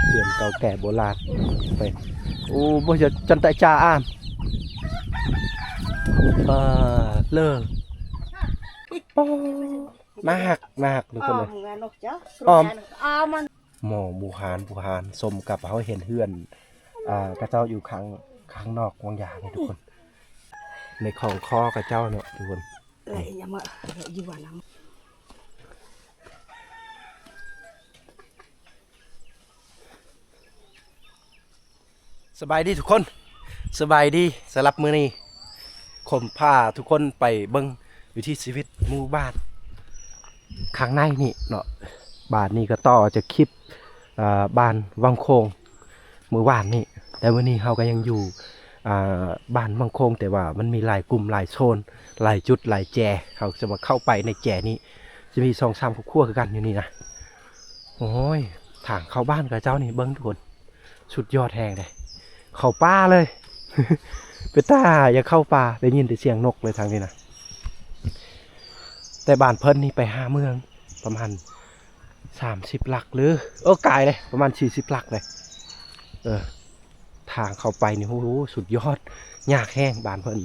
เดือนเก่าแก่โบราณไปโอ้บ่จะจันตะจาอ้ามเลิกมากทุกคนเลยหมอบูฮานสมกับเขาเห็นเฮือนกระเจ้าอยู่ข้างนอกวังยาเนี่ยทุกคนในของคอกระเจ้าเนี่ยทุกคนสบายดีทุกคนสบายดีสำหรับมื้อนี้คมพาทุกคนไปเบิ่งวิถีชีวิตหมู่บ้านข้างในนี่เนาะบ้านนี้ก็ต่อจะคลิปบ้านวังโคงมื้อวานนี่แต่วันนี้เราก็ยังอยู่บ้านวังโคงแต่ว่ามันมีหลายกลุ่มหลายโซนหลายจุดหลายแจเขาจะมาเข้าไปในแจนี้จะมี2-3ครอบครัวคือกันอยู่นี่นะโอ้ยทางเข้าบ้านกับเจ้านี่เบิ่งทุกคนสุดยอดแฮงเลยเข้าป่าเลย เป็นตาอย่าเข้าป่าได้ยินแต่เสียงนกเลยทางนี้นะแต่บ้านเพิ่นนี่ไป5เมืองประมาณ30 หลักหรือไกลเลยประมาณ40 หลักเลยทางเข้าไปนี่โอ้โหสุดยอดยากแห้งบ้านเพิ่น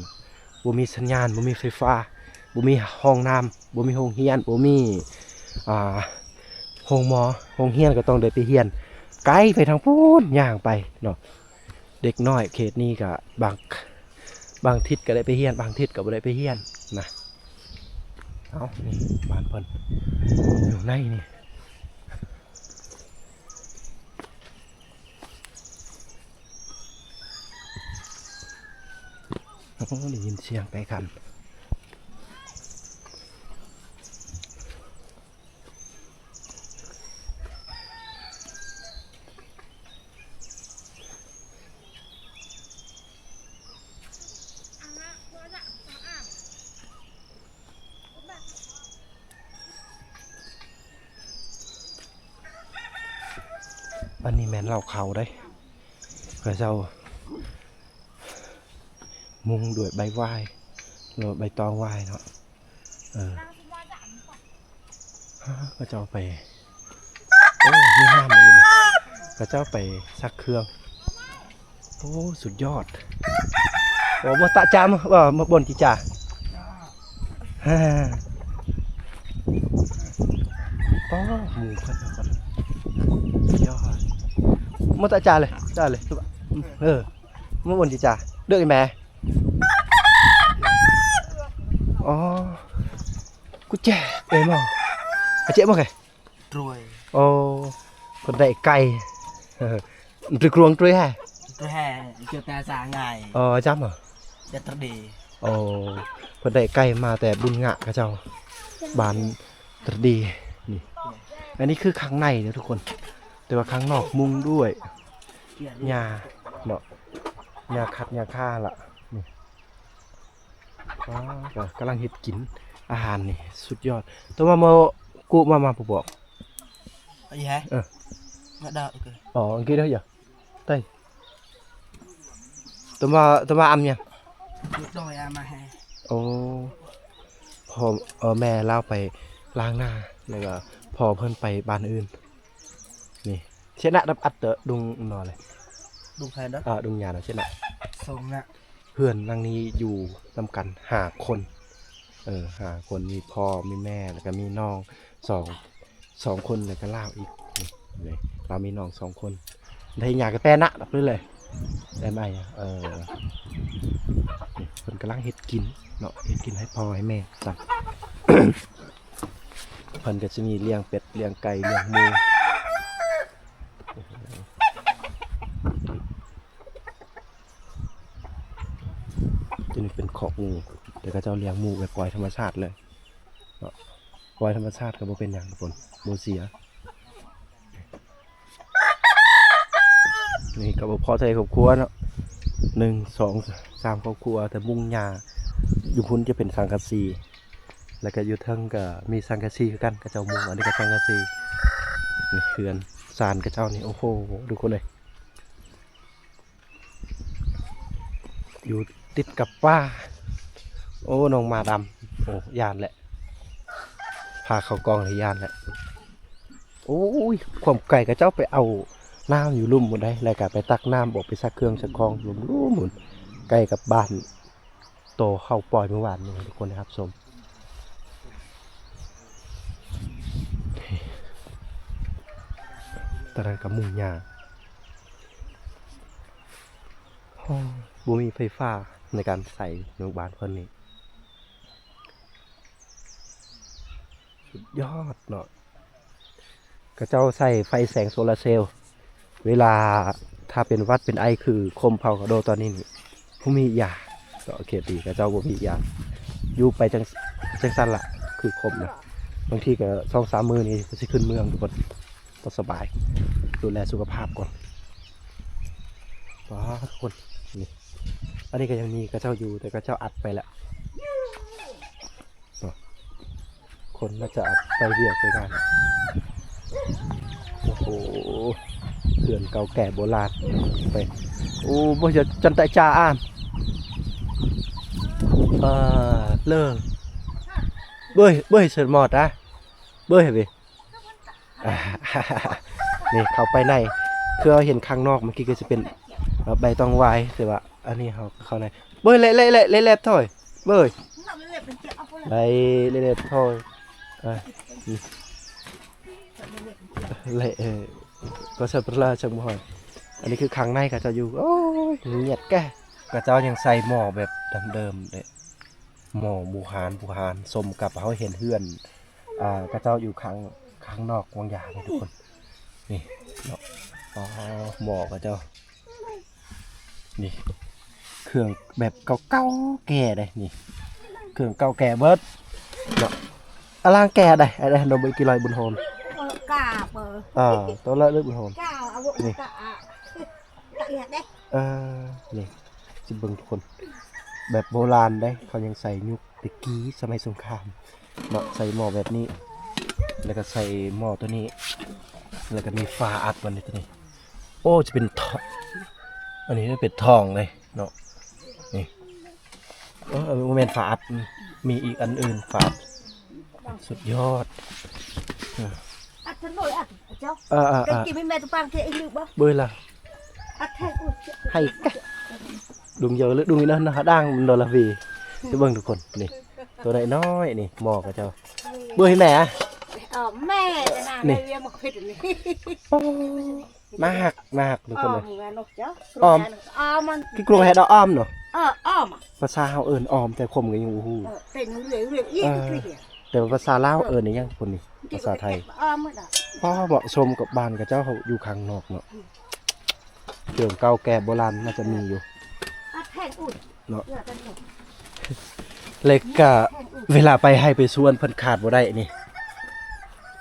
บ่มีสัญญาณบ่มีไฟฟ้าบ่มีห้องน้ำบ่มีโรงเรียนบ่มีโรงหมอโรงเรียนก็ต้องเดินไปเรียนไกลไปทางพูนย่างไปเนาะเด็กน้อยเขตนี้ก็บางทิศก็ได้ไปเรียนบางทิศก็บ่ได้ไปเรียนนะเอานี่บ้านเพิ่นอยู่ในนี่ได้ยินเสียงไปกันอันนี้แม่นเหล่าเขาได้พระเจ้ามุงด้วยใบวายหรือใบตองวายเนาะก็เจ้าไปมีห้ามเลยนี่ก็เจ้าไปซักเครื่องโอ้สุดยอดโอ้บ่ตะจามว่ามาบนจิจ่าป้อหมูกันก่อนสุดยอดมาตะจาเลยได้เลยมาบนจิจ่าเดือกไอ้แม่อ๋อกูแจ๊เอ็มอ่ะเจ๊มั้งไงรวยโอ้คนได้ไก่ตรึกรวงตรึยแฮตัวแห่เกี่ยวกับสาไงจำเหรอจะตรดีโอ้คนได้ไก่มาแต่บุญงะกระเจ้าบานตรดีนี่อันนี้คือข้างในนะทุกคนแต่ว่าข้างนอกมุงด้วยหญ้าเนาะหญ้าคัดหญ้าฆ่าล่ะนี่กำลังเห็ดกินอาหารนี่สุดยอดตัวมากูมาผู้บอกอะไรฮะงาดาวอีกเลยอันกี้ได้เหรอเต้ตัวมาเนี่ยยุดดอยมาให้โอ้พอแม่เล่าไปล้างหน้าแล้วก็พอเพิ่นไปบ้านอื่นนี่เช่นน่ะดับอัดเตอดุงนอนเลยดุงใครนะดุงยานะเช่นน่ะส่งน่ะเพื่อนนั่งนี้อยู่นำกัน5 คน5 คนมีพ่อมีแม่แล้วก็มีน้องสองคนแล้วก็เล่าอีกเลยเรามีน้อง2 คนได้ยากระแตนะดับเลยได้ไหมคนกำลังเฮ็ดกินเนาะเฮ็ดกินให้พ่อให้แม่สั่ง เพิ่นก็จะมีเลี้ยงเป็ดเลี้ยงไก่เลี้ยงหมูจะนี่เป็นขอกงูเดี๋ยวก็จะเลี้ยงหมูแบบปล่อยธรรมชาติเลยเนาะปล่อยธรรมชาติก็บ่เป็นอย่างทุกคนบ่เสียนี่ก็บ่พอใจครอบครัวเนาะ1 2 3ครอบครัวแต่มุงหญ้าอยู่พุ่นจะเป็นสังกะสีแล้วก็อยู่เทิงก็มีสังกะสีคือกันกระเจ้ามุงอันนี้ก็สังกะสีนี่เขื่อนซานกระเจ้านี่โอ้โหดูคนเลยอยู่ติดกับป่าโอ้น้องมาดำโอ้ยานแหละพาเขากองเลยยานแหละ โอ้ยความไก่กับเจ้าไปเอาน้ำอยู่ลุ่มหมดได้แล้วก็ไปตักน้ำบอกไปซักเครื่องซักคองลุ่มหมุนไก่กับบ้านโตเข้าปล่อยเมื่อวานนี้ทุกคนนะครับชมตอนนั้นกับมุงยาบ่มีไฟฟ้าในการใส่โรงพยาบาลเพิ่นนี่สุดยอดเนาะก็เจ้าใส่ไฟแสงโซลาร์เซลล์เวลาถ้าเป็นวัดเป็นไอคือคมเผากระโดตอนนี้นี่บ่มียาก็โอเคดีก็เจ้าบ่มียาอยู่ไปจังซั่นละคือคมนะบางทีก็2-3 มื้อนี้ก็สิขึ้นเมืองทุกคนบ่สบายดูแลสุขภาพก่อนทุกคนนี่อันนี้ก็ยังมีกระเจ้าอยู่แต่กระเจ้าอัดไปแล้วคนน่าจะอัดไปเรียกไปงานโอ้โหเขื่อนเก่าแก่โบราณไปโอ้บ่จะจันตะจาอ่านเลิกเบ้ยเสร็จหมดนะเบ้ยเหรอนี่เข้าไปในคือเราเห็นข้างนอกเมื่อกี้ก็จะเป็นใบตองไว้แต่ว่าอันนี้เขาเข้าในเบ้ยเละถอยเบ้ยเละถอยเละก็จะเป็นลาจังบ่อยอันนี้คือข้างในก็จะอยู่โอ้ยเงียบแก่ก็เจ้ายังใส่หม้อแบบเดิมๆเลยหม้อบูฮานสมกับเขาเห็นเฮือนก็เจ้าอยู่ข้างนอกวางยาเลยทุกคนนี่เนาะหม้อก็เจ้านี่เครื่องแบบเก่าแก่เลยนี่เครื่องเก่าแก่เบิดเนาะอลังแก่ได้อะไรเราไปกี่ลอยบนโฮมกาเบอร์ตัวละเลือกบนโฮมกาเอาบุกกาเนี่ยได้นี่จิเบิงทุกคนแบบโบราณได้เขายังใส่ยุคตะกี้สมัยสงครามเนาะใส่หม้อแบบนี้แล้วก็ใส่หม้อตัวนี้แล้วก็มีฝาอัดมันในตัวนี้โอ้จะเป็นทองอันนี้เป็นทองเลยเนาะนี่โมเมนต์ฝาอัดมีอีกอันอื่นฝาสุดยอดอัดฉันหน่อยอัดเจ้ากินไม่แม่ตุ๊ปังเทอีลืมบ่เบยล่ะอัดแทงอุดให้กะดุงเยอะหรือดุงนี่นะด่างมันโดนละวีจะเบิ่งทุกคนนี่ตัวน้อยนี่หมอกระเจ้าเบยแม่แม่จะน่าเรียกมาผิดนี่มากทุกคนเลยอ้อมมันกี่กลัวแห่ดอกอ้อมเนาะอ้อมภาษาเฮาเอิ้นอ้อมแต่คมก็ยังฮู้เป็นเรื่อยๆอีกแต่ภาษาลาวเอิ้นนี่ยังคนนี่ภาษาไทยเหมาะสมกับบ้านกับเจ้าเขาอยู่ข้างนอกเนาะเครื่องเก่าแก่โบราณน่าจะมีอยู่เนาะเล็กกะเวลาไปให้ไปสวนเพิ่นขาดบ่ได้นี่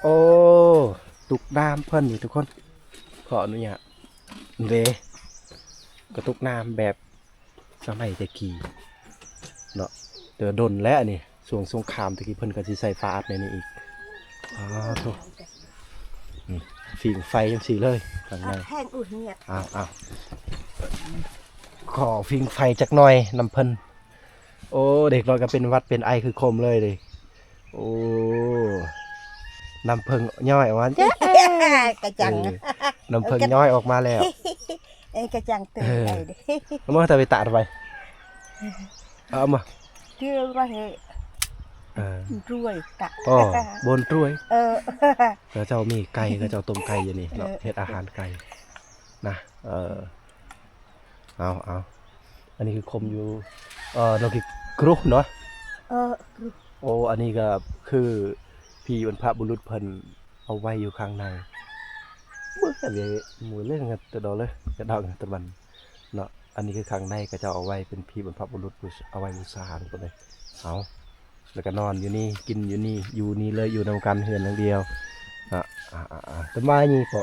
โอ้ตุกน้ำเพิ่นนี่ทุกคนขออนุญาตเด้กระตุกน้ำแบบสมัยตะกี้เนาะเตือดนแล้วนี่ช่วงสงครามตะกี้เพิ่นก็สิใส่ฟ้าอัดในนี้อีกโธ่ฝิ่งไฟจังซี่เลยข้างในแห้งอุ่นเงียบขอฝิ่งไฟจักหน่อยน้ำเพิ่นโอ้เด็กน้อยก็เป็นวัดเป็นไอคือคมเลยดิโอ้น้ำเพิ่งย่อยออกมากระจังน้ำเพิ่งย่อยออกมาแล้วกระจังตื่นไปดิเอามาแต่ไปตัดไปเอามาเชื่อว่าเฮ้รวยตะบนรวยก็เจ้ามีไก่ก็เจ้าต้มไก่อยู่นี่เนาะเฮ็ดอาหารไก่นะเอาอันนี้คือคมอยู่นกกรุ๊ปเนาะโอ้อันนี้ก็คือพี่บรรพบุรุษเพิ่นเอาไว้อยู่ข้างในเมื่อกี้มือเล่นกันตะดอเลยกระดองตะวันเนาะอันนี้คือข้างในก็จะเอาไว้เป็นพี่บรรพบุรุษเอาไว้บูชาทุกคนเลยเอาแล้วก็นอนอยู่นี่กินอยู่นี่อยู่นี่เลยอยู่นำกันเฮือนอย่างเดียวต้นไม้นี่พอ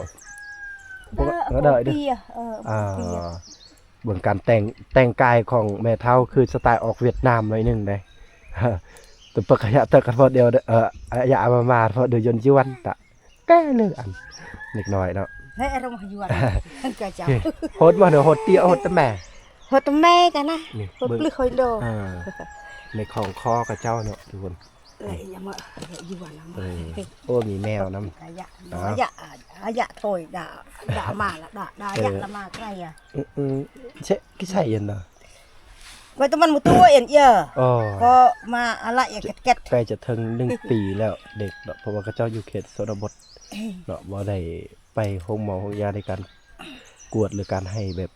ก็ได้ด้วยเบื้องการแต่งกายของแม่เฒ่าคือสไตล์ออกเวียดนามหน่อยนึงได้ตัวปกติแต่กันพอเดียวอย่ามาเพราะเดี๋ยวยนจีวันตะแก้เลยอันเล็กน้อยเนาะเฮ้ยเรามาอยู่อะไรกระจังโหดมาเดี๋ยวโหดเตี้ยโหดตั้งแม่กันนะโหดปลื้มโหดโลในของคอกับเจ้าเนาะทุกคน lại nhà mợ đi vào làm โอ้มีแมวน้ำ dạ nó dạ thôi đã mà đã dạ là mà cái này à ใช่กี่ใช่ยันเนาะ vậy tụi mình một tua yên giờ อ๋อ có mà lại kẹt ใกล้จะถึง1 ปีแล้วเด็กเนาะเพราะว่าเขาเจ้าอยู่เขตชนบทเนาะบ่ได้ไปห้องหมอห้องยาในการกวดหรือการให้แบบ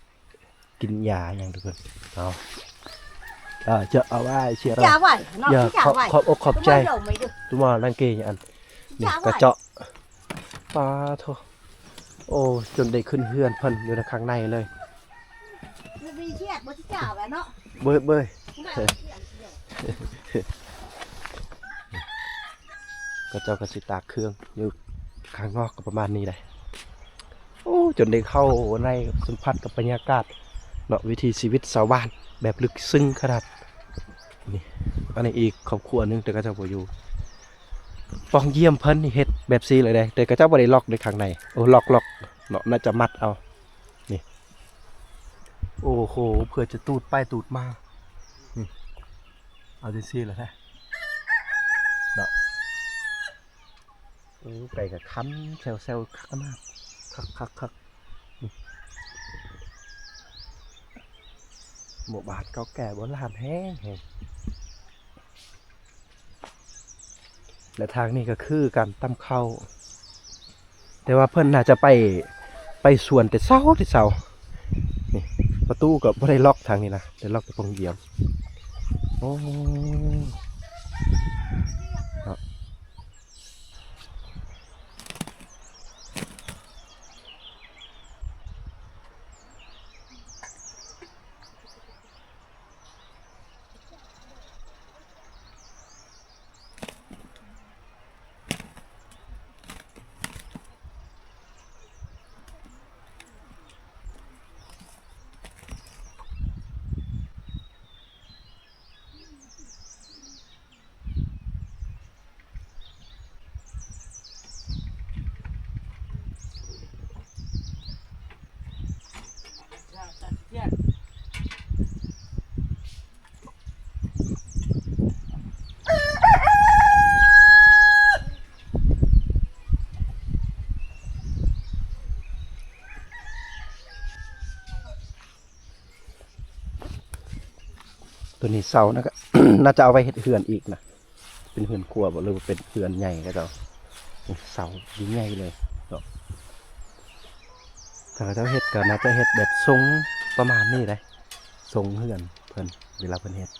กินยาอย่างทุกคนเอาจะเอาไว้เชียร์ chả vậy nó อย่า cũng chả vậy ขอบอกขอบใจ tụi mình đâu mấy được ทุกมาลังเกยอันนี่กระเจาะปลาโถโอ้จนได้ขึ้นเฮือนเพิ่นอยู่ในข้างในเลย nó đi chết bố chứ chả vậy nó เบ้ยเบ้ยกระเจ้ากระสิตากเครื่องอยู่ข้างนอกก็ประมาณนี้เลยโอ้จนได้เข้าในสัมผัสกับบรรยากาศเนาะวิถีชีวิตชาวบ้านแบบลึกซึ้งขนาดนี่อันนี้อีกครอบครัวหนึงแต่กระเจ้าบ่อยู่ปองเยี่ยมเพิ่นนี่เฮ็ดแบบซีเลยเด้แต่กระเจ้าบ่ได้ล็อกในข้างในโอ้ล็อกเนาะน่าจะมัดเอานี่โอ้โหเพื่อจะตูดไปตูดมานี่เอาจังซี่เลยนะเนาะโอ้ไก่กับคั้นเซลคักมากคักหมู่บ้านเก่าแก่โบราณแห้งและทางนี้ก็คือการตำข้าวแต่ว่าเพิ่นน่าจะไปสวนแต่เช้านี่ประตูก็บ่ได้ล็อกทางนี้นะแต่ล็อกแต่ตรงเดียวโอ้ตัวนี้เสานะก็ น่าจะเอาไว้เฮ็ดเฮือนอีกนะเป็นเฮือนครัวบ่หรือว่าเป็นเฮือนใหญ่ก็เจ้าเสาดีใหญ่เลยเนาะถ้าเจ้าเฮ็ดก็น่าจะเฮ็ดแบบทรงประมาณนี้เลยทรงเฮือนเพิ่นเวลาเพิ่นเฮ็ด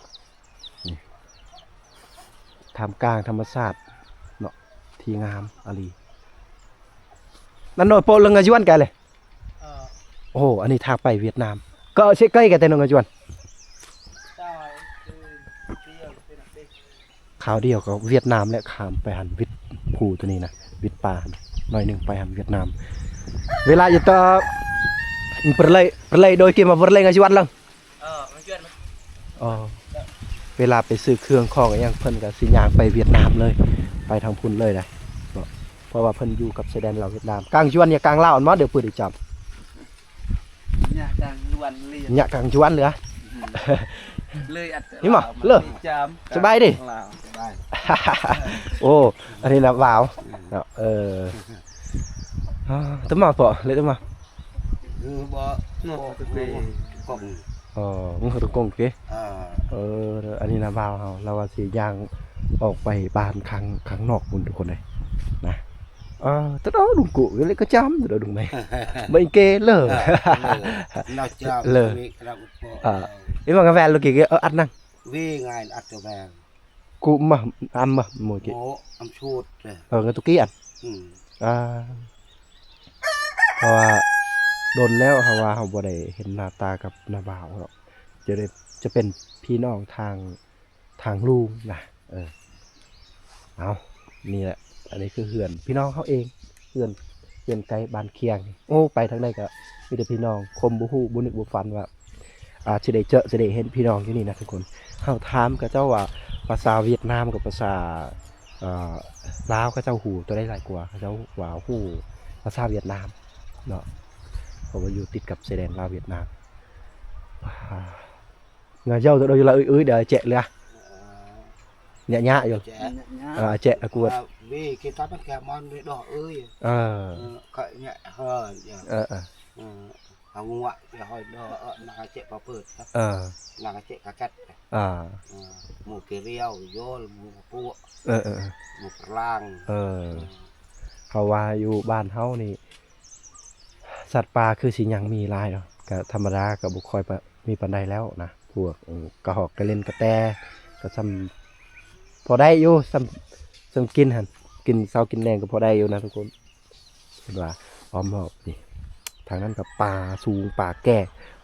นี่ทำกลางธรรมชาติเนาะที่งามอลีนั่นโนโปลงอาจวนกันเลยโอ้โหอันนี้ทางไปเวียดนามก็ใช่ใกล้กันแต่นงอาจวนข่าวเดียวกับเวียดนามและขามไปหันวิทย์ภูตัวนี้นะวิทย์ป่าหน่อยหนึ่งไปหันเวียดนามเวลาอยู่ต่อperlay โดยเกมมาperlay ngajuan lang ngajuan อ๋อเวลาไปซื้อเครื่องของอย่างเพิ่นก็สิย่างไปเวียดนามเลยไปทางพุ่นเลยนะเพราะว่าเพิ่นอยู่กับชายแดนลาวเวียดนามกลางจวนอย่ากลางลาวอันมอเดี๋ยวปืนได้จับเนี่ยกลางจวนเลยเนี่ยกลางจวนเหลือเลยอัด นี่มาเลิกสบายดิโอ้อันนี้นะวาวตึ้มมาปะเลยตึ้มมาบ่งอตึกเลยกงมึงเขาตะกงเก๋อันนี้นะวาวเราว่าสิย่างออกไปบ้านข้างนอกมุนทุกคนเลยนะตđó đùng cụ cái lấy cái chấm rồi đùng này mấy kê lờ lờ nếu mà cái vẹn là kì ăn năng vì ngày ăn cho vẹn cụ mà ăn mà mồi kì ăn chuột người tôi kí ăn เพราะว่าโดนแล้วเพราะว่าเขาบ่ได้เห็นหน้าตากับหน้าบ่าวหรอกจะเป็นพี่น้องทางลุงนะเอานี่แหละอันนี้คือเหือนพี่น้องเขาเองเหือนไกลบ้านเคียงโอ้ไปทางใดก็มีแต่พี่น้องคมบุหูบุนึกบุฟันว่าจะได้เจอจะได้เห็นพี่น้องที่นี่นะทุกคนเขาถามกับเจ้าว่าภาษาเวียดนามกับภาษาลาวกับเจ้าหูตัวได้หลายกว่าเจ้าว่าหูภาษาเวียดนามเนาะเพราะว่าอยู่ติดกับชายแดนลาวเวียดนามงานเจ้าตัวเราอยู่ละเดี๋ยวเจ๊เลย nhẹ nhã rồi trẻ cuột vì cái tát kẻ mòn với đỏ ơi cậy nhẹ hơn ngoại thì hồi đỏ là chạy vào bớt là chạy cả cắt một cái rêu vô một cua một lang เขาว่าอยู่บ้านเฮานี่สัตว์ป่าคือสิยังมีหลายเนาะก็ธรรมดาก็บ่ค่อยมีปานใดแล้วนะพวกกระหอกกระเล่นกระแตก็ซ้ำพอได้อยู่ซ้ำกินหั่นกินเช้ากินแรงก็พอได้อยู่นะทุกคนเห็นว่าอ้อมหอบนี่ทางนั้นก็ป่าสูงป่าแก่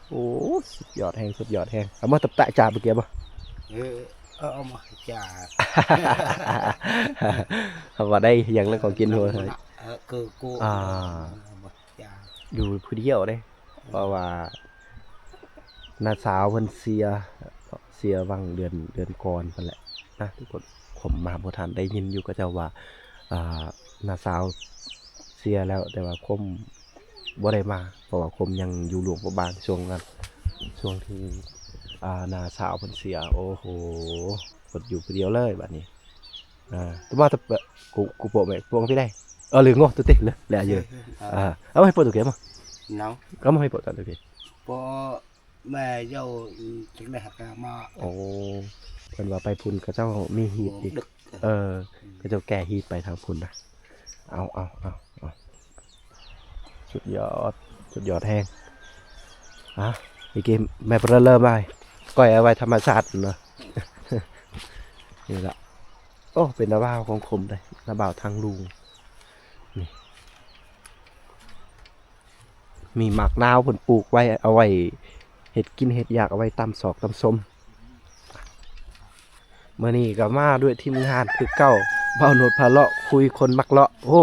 โอ้สุดยอดแฮงสุดยอดแฮงเอามาตับตะจ่าเมื่อกี้บ่ mà chả เขาว่าได้อย่างนั้นของกินหัวเลย cơ cô อยู่ผู้เดียวเด้เพราะว่าน้าสาวเพิ่นเสียวังเดือนก่อนนั่นแหละนะทุกคนผมมาบ่ทันได้ยินอยู่ก็เจ้าว่าน้าสาวเสียแล้วแต่ว่าคมบ่ได้มาเพราะว่าคมยังอยู่หลวงพระบางช่วงนั้นช่วงที่น้าสาวเพิ่นเสียโอ้โหกดอยู่ผู้เดียวเลยบัดนี้แต่ว่ากูโปะแม่พวงที่ได้ลืมngô tôi tỉnh lẹ giờ ông hay bộ tụi kiếm mà nóng có mà hay bộ tụi kiếm bộ mẹ dâu chính là hạt mà ồ phần vào bay phun cái cháu mi hít đi cái cháu kè hít bay thằng phun này aoสุดยอดแห้งอีกทีแม่เปเริ่มไปก้อยเอาไว้ธรรมชาติเนาะนี่แหละโอ้เป็นน้าบ่าวของผมเลยน้าบ่าวทางลุงมีหมากนาวผลปลูกไว้เอาไว้เห็ดกินเห็ดอยากเอาไว้ตำศอกตำส้มเมื่อนี้ก็มาด้วยทีมงานคือเก้าเบาโนดพาเลาะคุยคนมักเลาะโอ้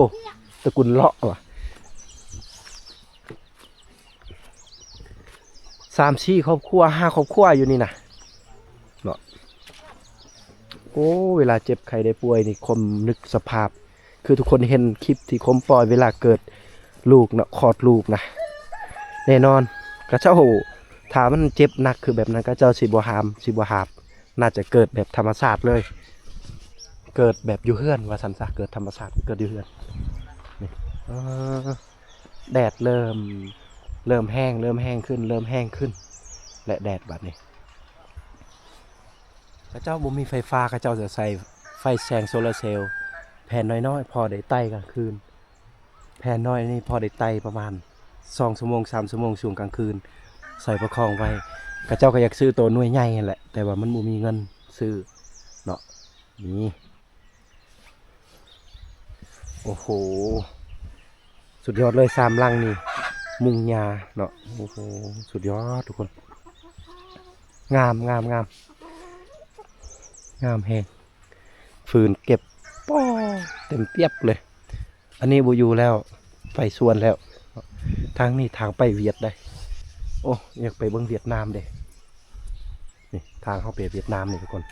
ตระกุลเลาะว่ะ3-4 ครอบครัว5 ครอบครัวอยู่นี่นะเนาะโอ้เวลาเจ็บใครได้ป่วยนี่คมนึกสภาพคือทุกคนเห็นคลิปที่คมปล่อยเวลาเกิดลูกเนาะคลอดลูกนะแน่นอนกระเจ้าถามมันเจ็บหนักคือแบบนั้นกระเจ้าสิบหามน่าจะเกิดแบบธรรมชาติเลยเกิดแบบอยู่เฮือนว่าสันซะเกิดธรรมชาติเกิดอยู่เฮือนนี่แดดเริ่มแห้งขึ้นและแดดแบบนี้กระเจ้าบ่มีไฟฟ้ากระเจ้าจะใส่ไฟแสงโซลาร์เซลล์แผ่นน้อยๆพอได้ไต่กลางคืนแผ่นน้อยนี่พอได้ไต่ประมาณ2 ชั่วโมง 3 ชั่วโมงช่วงกลางคืนใส่ประคองไว้กระเจ้าก็อยากซื้อตัวหน่วยใหญ่นั่นแหละแต่ว่ามันบ่มีเงินซื้อเนาะนี่โอ้โหสุดยอดเลย3 ลังนี่มุงหญ้าเนาะโอ้โหสุดยอดทุกคนงามแฮงฟืนเก็บป้อเต็มเปียบเลยอันนี้บูยูแล้วไปส่วนแล้วทางนี้ทางไปเวียดได้โอ้อยากไปเบิ่งเวียดนามเด้นี่ทางเข้าไปเวียดนามนี่ทุกคน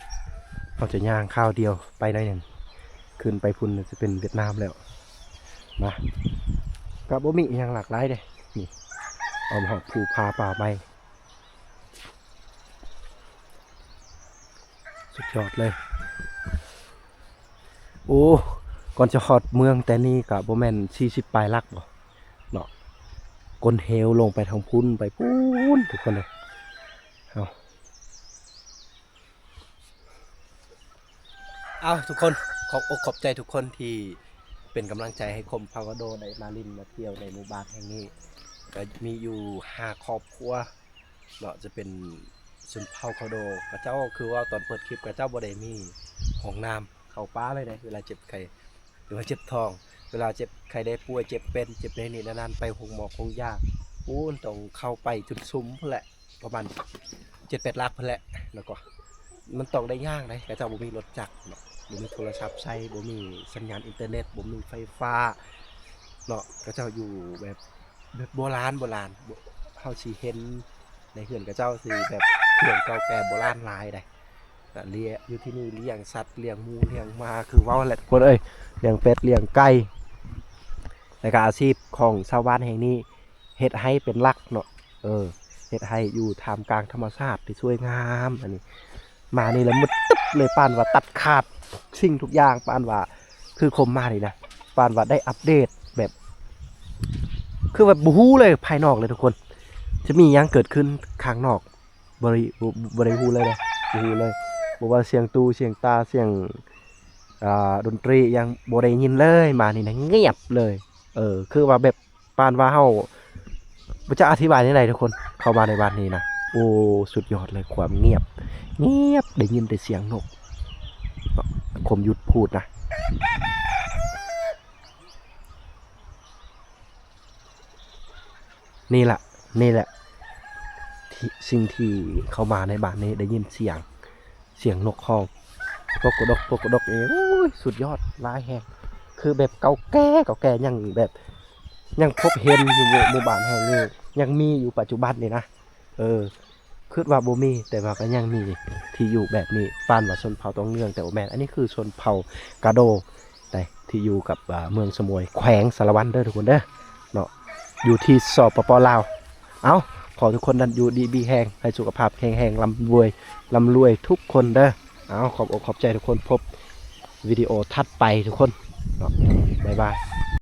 เขาจะย่างข้าวเดียวไปได้ยังขึ้นไปพุ่นจะเป็นเวียดนามแล้วมากับบ่มีอย่างหลากหลายเด้นี่เอาหอบภูพาป่าไปสุดยอดเลยโอ้ก่อนจะฮอดเมืองแต่นี่กับโบแมน40 ปลายลักบ่เนาะก้นเฮวลงไปทางพุ่นไปพุ่นทุกคนเลยเอาทุกคนขอบอกขอบใจทุกคนที่เป็นกำลังใจให้คมพาวโดได้มาลินมาเที่ยวในหมู่บ้านแห่งนี้ก็มีอยู่5 ครอบครัวเนาะจะเป็นสุนเผาคาโดกระเจ้าคือว่าตอนเปิดคลิปกระเจ้าบ่ได้มีห้องน้ำเข้าป้าเลยนะเวลาเจ็บไข้หรือว่าเจ็บท้องเวลาเจ็บไข้ได้ป่วยเจ็บในนี่นานๆไปหงหมอคงยากต้องเข้าไปจุดซุ้มเพื่อแหละประมาณ7-8 ลักเพื่อแหละแล้วก็มันต้องได้ยากเลยกระเจ้าบ่มีรถจักรเนาะบ่มีโทรศัพท์ใช้บ่มีสัญญาณอินเทอร์เน็ตบ่มีไฟฟ้าเนาะกระเจ้าอยู่แบบโบราณเฮาสิเห็นในเขื่อนกระเจ้าสิแบบเขื่อนเก่าแก่โบราณหลายได้เลี้ยงอยู่ที่นี่เลี้ยงสัตว์เลี้ยงหมูเลี้ยงมาคือว่าแหละคนเอ้ยเลี้ยงเป็ดเลี้ยงไก่ในการอาชีพของชาวบ้านแห่งนี้เฮ็ดให้เป็นหลักเนาะเฮ็ดให้อยู่ท่ามกลางธรรมชาติที่สวยงามอันนี้มานี่แล้วมุดตึ๊บเลยป้านว่าตัดขาด สิ่งทุกอย่างปานว่าคือคมมาเลยนะปานว่าได้อัปเดตแบบคือแบบบูฮู้เลยภายนอกเลยทุกคนจะมียังเกิดขึ้นข้างนอกบริฮู้เลยนะบูฮู้เลยบอกว่าเสียงตูเสียงตาเสียงดนตรียังบ่ได้ยินเลยมานี่นะเงียบเลยคือว่าแบบปานว่าเฮาบ่จะอธิบายได้ไรทุกคนเข้ามาในบ้านนี้นะโอ้สุดยอดเลยความเงียบได้ยินแต่เสียงนกคมหยุดพูดนะนี่แหละสิ่งที่เข้ามาในบ้านนี้ได้ยินเสียงนกฮ้องปกดกเองโอ้ยสุดยอดลายแฮงคือแบบเก่าแก่ยังแบบยังพบเห็นอยู่หมู่บ้านแห่งนี้ยังมีอยู่ปัจจุบันนี่นะคิดว่าบ่มีแต่ว่าก็ยังมีที่อยู่แบบนี้ปานว่าชนเผ่าต้องเนื่องแต่ว่าแม่นอันนี้คือชนเผ่ากาโดแต่ที่อยู่กับเมืองสมวยแขวงสารวัตรเด้อทุกคนเด้อเนาะอยู่ที่สปปลาวเอาขอทุกคนนั้นอยู่ดีมีแห้งให้สุขภาพแข็งร่ำรวยทุกคนเด้อเอาขอบอกขอบใจทุกคนพบวิดีโอถัดไปทุกคนเนาะบ๊ายบาย